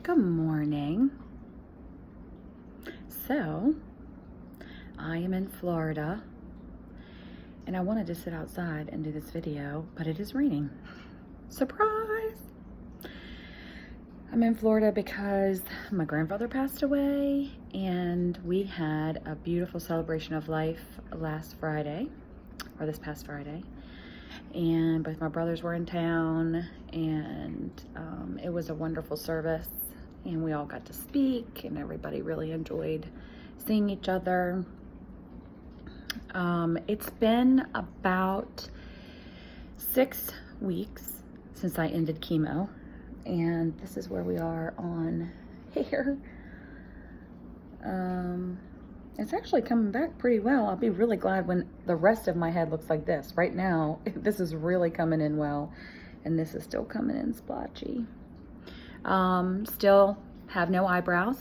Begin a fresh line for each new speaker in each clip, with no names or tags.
Good morning. So, I am in Florida and I wanted to sit outside and do this video, but it is raining. Surprise! I'm in Florida because my grandfather passed away and we had a beautiful celebration of life last Friday, or this past Friday. And both my brothers were in town and it was a wonderful service. And we all got to speak and everybody really enjoyed seeing each other. It's been about 6 weeks since I ended chemo, and this is where we are on hair. It's actually coming back pretty well. I'll be really glad when the rest of my head looks like this. Right now, this is really coming in well, and this is still coming in splotchy. Still have no eyebrows,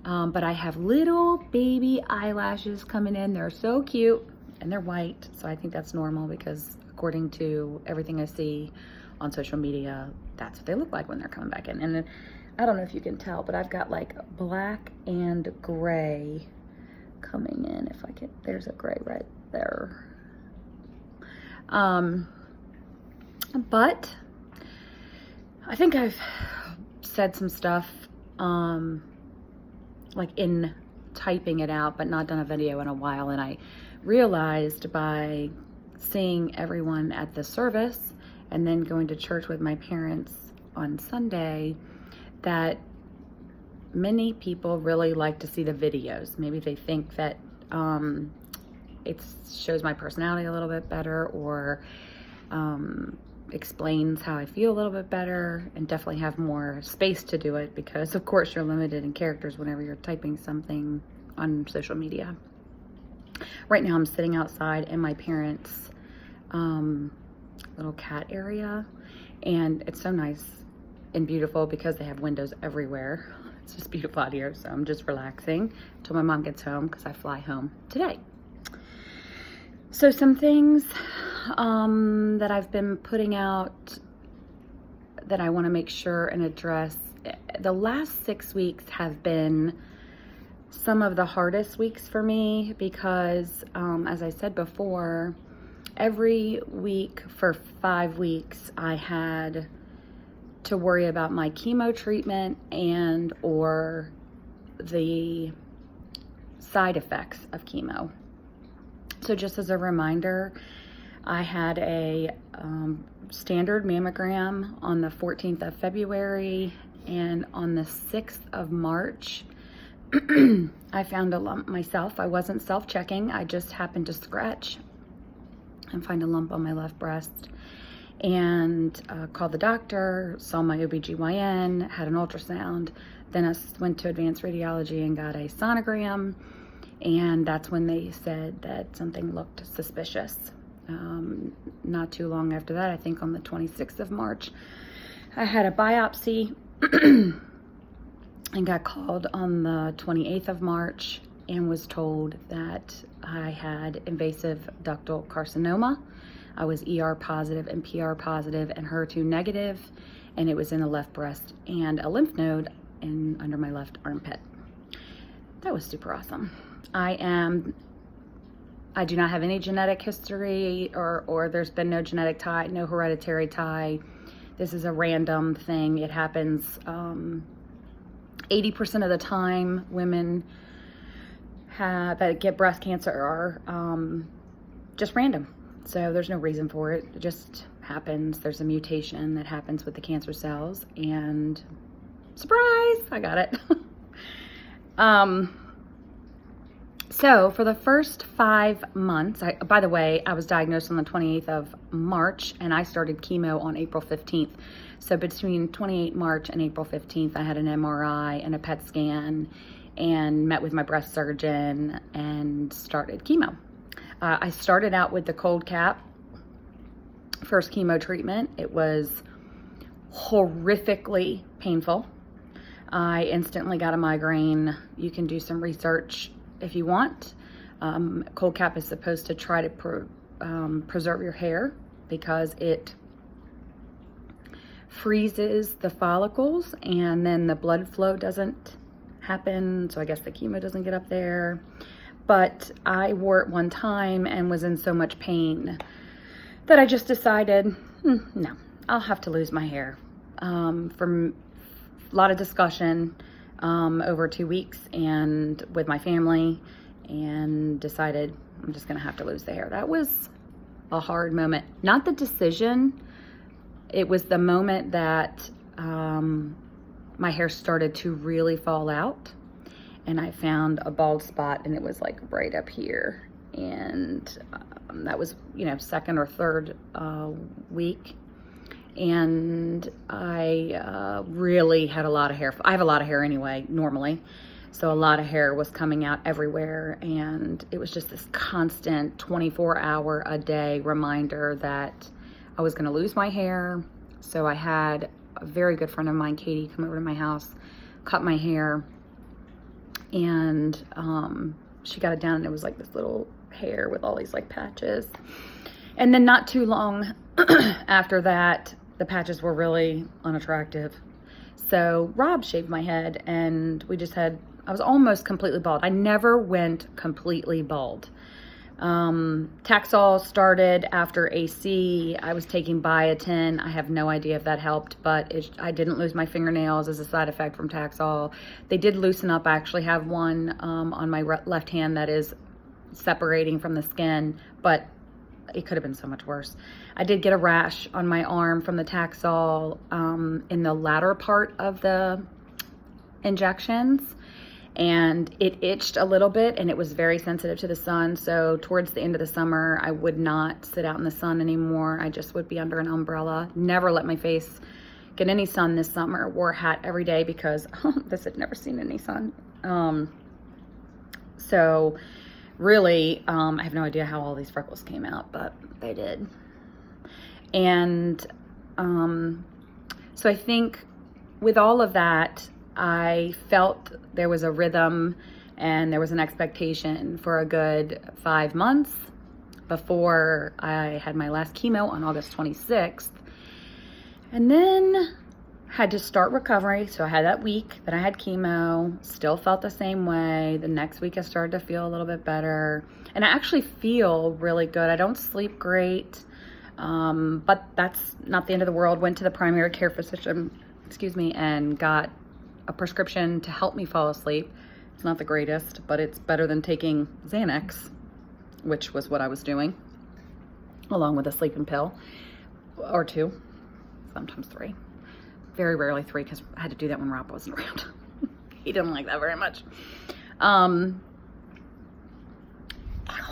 but I have little baby eyelashes coming in. They're so cute and they're white, so I think that's normal because according to everything I see on social media, that's what they look like when they're coming back in. And I don't know if you can tell, but I've got like black and gray coming in. If I can, there's a gray right there. But I think I've said some stuff like in typing it out, but not done a video in a while, and I realized by seeing everyone at the service and then going to church with my parents on Sunday that many people really like to see the videos. Maybe they think that it shows my personality a little bit better, or explains how I feel a little bit better, and definitely have more space to do it because of course you're limited in characters whenever you're typing something on social media. Right now I'm sitting outside in my parents' little cat area, and it's so nice and beautiful because they have windows everywhere. It's just beautiful out here, so I'm just relaxing until my mom gets home because I fly home today. So some things that I've been putting out that I want to make sure and address. The last 6 weeks have been some of the hardest weeks for me because, as I said before, every week for 5 weeks I had to worry about my chemo treatment and or the side effects of chemo. So just as a reminder, I had a standard mammogram on the 14th of February, and on the 6th of March, I found a lump myself. I wasn't self-checking. I just happened to scratch and find a lump on my left breast, and called the doctor, saw my OBGYN, had an ultrasound. Then I went to advanced radiology and got a sonogram, and that's when they said that something looked suspicious. Not too long after that, I think on the 26th of March, I had a biopsy and got called on the 28th of March and was told that I had invasive ductal carcinoma. I was ER positive and PR positive and HER2 negative, and it was in the left breast and a lymph node under my left armpit. That was super awesome. I do not have any genetic history, or there's been no genetic tie, no hereditary tie. This is a random thing. It happens 80% of the time. Women that get breast cancer are just random. So there's no reason for it. It just happens. There's a mutation that happens with the cancer cells, and surprise, I got it. So for the first 5 months, by the way, I was diagnosed on the 28th of March and I started chemo on April 15th. So between 28 March and April 15th, I had an MRI and a PET scan and met with my breast surgeon and started chemo. I started out with the cold cap, first chemo treatment. It was horrifically painful. I instantly got a migraine. You can do some research if you want. Cold cap is supposed to try to preserve your hair because it freezes the follicles, and then the blood flow doesn't happen. So I guess the chemo doesn't get up there. But I wore it one time and was in so much pain that I just decided, no, I'll have to lose my hair. From a lot of discussion over 2 weeks and with my family, and decided I'm just gonna have to lose the hair. That was a hard moment. Not the decision, it was the moment that my hair started to really fall out, and I found a bald spot, and it was like right up here. And that was, second or third week. And I really had a lot of hair. I have a lot of hair anyway, normally. So a lot of hair was coming out everywhere. And it was just this constant 24-hour-a-day reminder that I was going to lose my hair. So I had a very good friend of mine, Katie, come over to my house, cut my hair. And she got it down, and it was like this little hair with all these like patches. And then not too long after that, the patches were really unattractive. So Rob shaved my head, and I was almost completely bald. I never went completely bald. Taxol started after AC. I was taking biotin. I have no idea if that helped, but I didn't lose my fingernails as a side effect from Taxol. They did loosen up. I actually have one on my left hand that is separating from the skin, but it could have been so much worse. I did get a rash on my arm from the Taxol in the latter part of the injections, and it itched a little bit, and it was very sensitive to the sun. So towards the end of the summer, I would not sit out in the sun anymore. I just would be under an umbrella. Never let my face get any sun this summer. Wore a hat every day because this had never seen any sun. So really, I have no idea how all these freckles came out, but they did. And so I think with all of that, I felt there was a rhythm and there was an expectation for a good 5 months before I had my last chemo on August 26th. And then had to start recovery. So I had that week that I had chemo, still felt the same way. The next week I started to feel a little bit better. And I actually feel really good. I don't sleep great, but that's not the end of the world. Went to the primary care physician, and got a prescription to help me fall asleep. It's not the greatest, but it's better than taking Xanax, which was what I was doing, along with a sleeping pill or 2, sometimes 3. Very rarely 3, because I had to do that when Rob wasn't around. He didn't like that very much. Oh,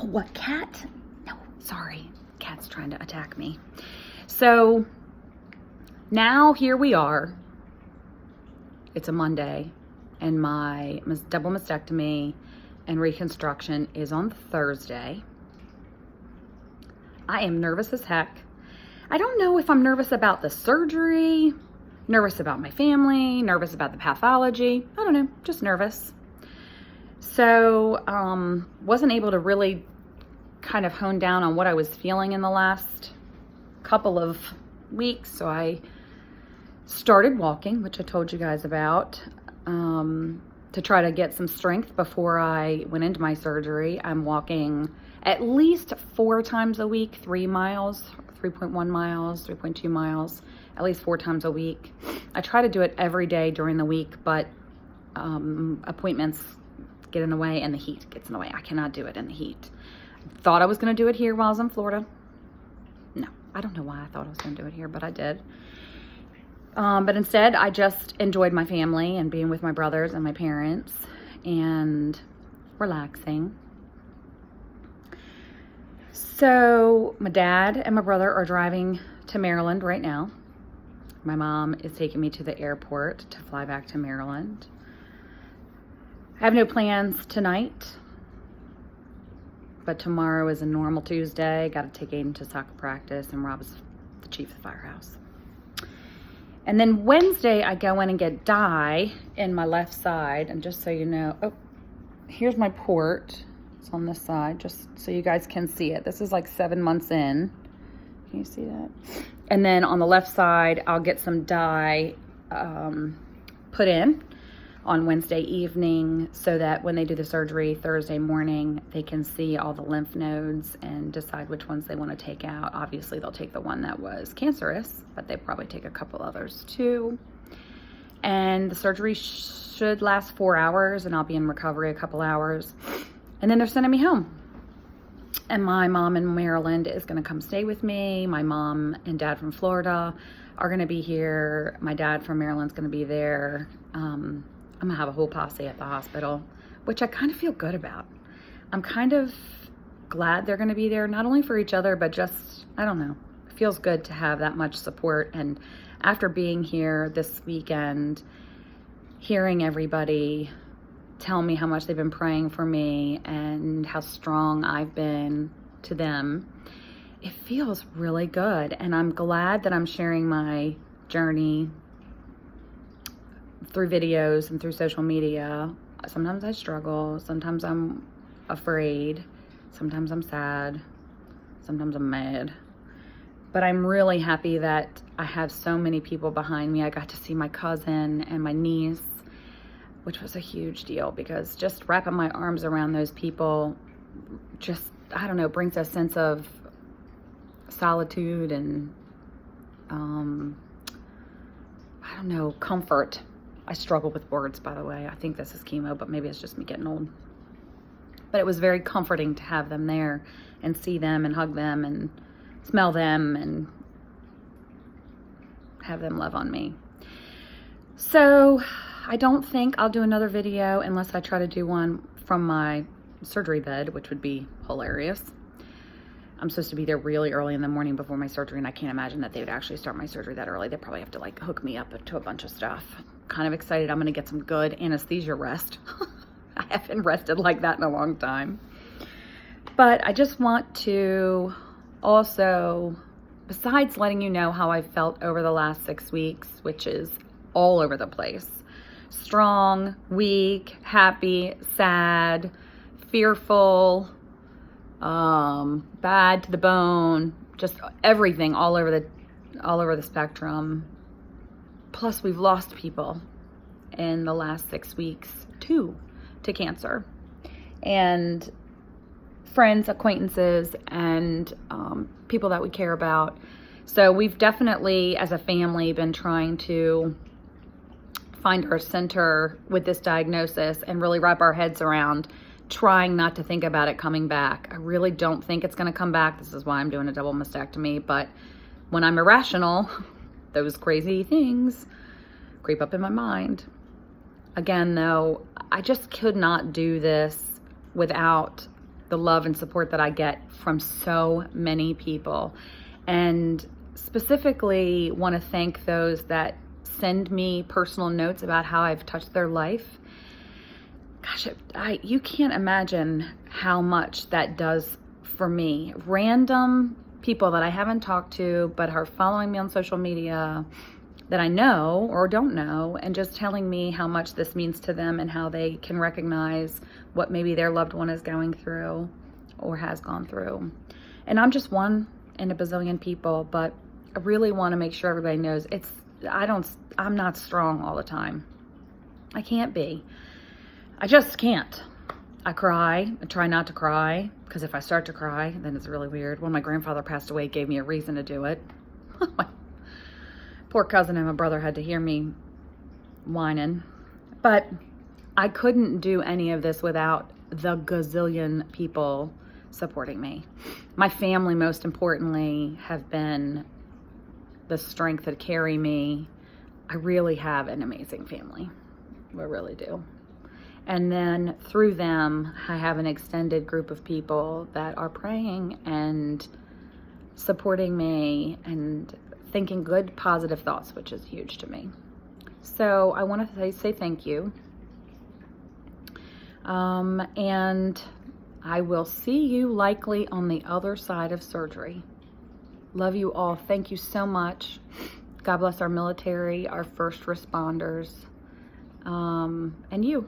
what cat? No, sorry. Cat's trying to attack me. So now here we are. It's a Monday, and my double mastectomy and reconstruction is on Thursday. I am nervous as heck. I don't know if I'm nervous about the surgery, nervous about my family, nervous about the pathology. I don't know, just nervous. So, wasn't able to really kind of hone down on what I was feeling in the last couple of weeks. So I started walking, which I told you guys about, to try to get some strength before I went into my surgery. I'm walking at least 4 times a week, 3 miles, 3.1 miles, 3.2 miles, at least 4 times a week. I try to do it every day during the week, but appointments get in the way and the heat gets in the way. I cannot do it in the heat. Thought I was going to do it here while I was in Florida. No, I don't know why I thought I was going to do it here, but I did. But instead, I just enjoyed my family and being with my brothers and my parents and relaxing. So my dad and my brother are driving to Maryland right now. My mom is taking me to the airport to fly back to Maryland. I have no plans tonight, but tomorrow is a normal Tuesday. Got to take Aiden to soccer practice, and Rob is the chief of the firehouse. And then Wednesday, I go in and get dye in my left side. And just so you know, oh, here's my port. It's on this side, just so you guys can see it. This is like 7 months in. Can you see that? And then on the left side, I'll get some dye put in on Wednesday evening so that when they do the surgery Thursday morning, they can see all the lymph nodes and decide which ones they want to take out. Obviously, they'll take the one that was cancerous, but they probably take a couple others too. And the surgery should last 4 hours, and I'll be in recovery a couple hours. And then they're sending me home. And my mom in Maryland is going to come stay with me. My mom and dad from Florida are going to be here. My dad from Maryland's going to be there. I'm going to have a whole posse at the hospital, which I kind of feel good about. I'm kind of glad they're going to be there, not only for each other, but just, I don't know, it feels good to have that much support. And after being here this weekend, hearing everybody tell me how much they've been praying for me and how strong I've been to them, it feels really good. And I'm glad that I'm sharing my journey through videos and through social media. Sometimes I struggle, sometimes I'm afraid, sometimes I'm sad, sometimes I'm mad. But I'm really happy that I have so many people behind me. I got to see my cousin and my niece, which was a huge deal, because just wrapping my arms around those people just, I don't know, brings a sense of solitude and, I don't know, comfort. I struggle with words, by the way. I think this is chemo, but maybe it's just me getting old. But it was very comforting to have them there and see them and hug them and smell them and have them love on me. So I don't think I'll do another video unless I try to do one from my surgery bed, which would be hilarious. I'm supposed to be there really early in the morning before my surgery, and I can't imagine that they would actually start my surgery that early. They probably have to like hook me up to a bunch of stuff. Kind of excited. I'm going to get some good anesthesia rest. I haven't rested like that in a long time. But I just want to also, besides letting you know how I felt over the last 6 weeks, which is all over the place, strong, weak, happy, sad, fearful, bad to the bone, just everything all over the spectrum. Plus we've lost people in the last 6 weeks too to cancer, and friends, acquaintances, and people that we care about. So we've definitely, as a family, been trying to find our center with this diagnosis and really wrap our heads around trying not to think about it coming back. I really don't think it's going to come back. This is why I'm doing a double mastectomy. But when I'm irrational, those crazy things creep up in my mind. Again, though, I just could not do this without the love and support that I get from so many people. And specifically want to thank those that send me personal notes about how I've touched their life. Gosh, you can't imagine how much that does for me. Random people that I haven't talked to but are following me on social media that I know or don't know, and just telling me how much this means to them and how they can recognize what maybe their loved one is going through or has gone through. And I'm just one in a bazillion people, but I really want to make sure everybody knows I'm not strong all the time. I can't be. I just can't. I cry. I try not to cry, because if I start to cry, then it's really weird. When my grandfather passed away, it gave me a reason to do it. My poor cousin and my brother had to hear me whining. But I couldn't do any of this without the gazillion people supporting me. My family, most importantly, have been the strength that carry me. I really have an amazing family. I really do. And then through them, I have an extended group of people that are praying and supporting me and thinking good, positive thoughts, which is huge to me. So I want to say thank you. And I will see you likely on the other side of surgery. Love you all. Thank you so much. God bless our military, our first responders, and you.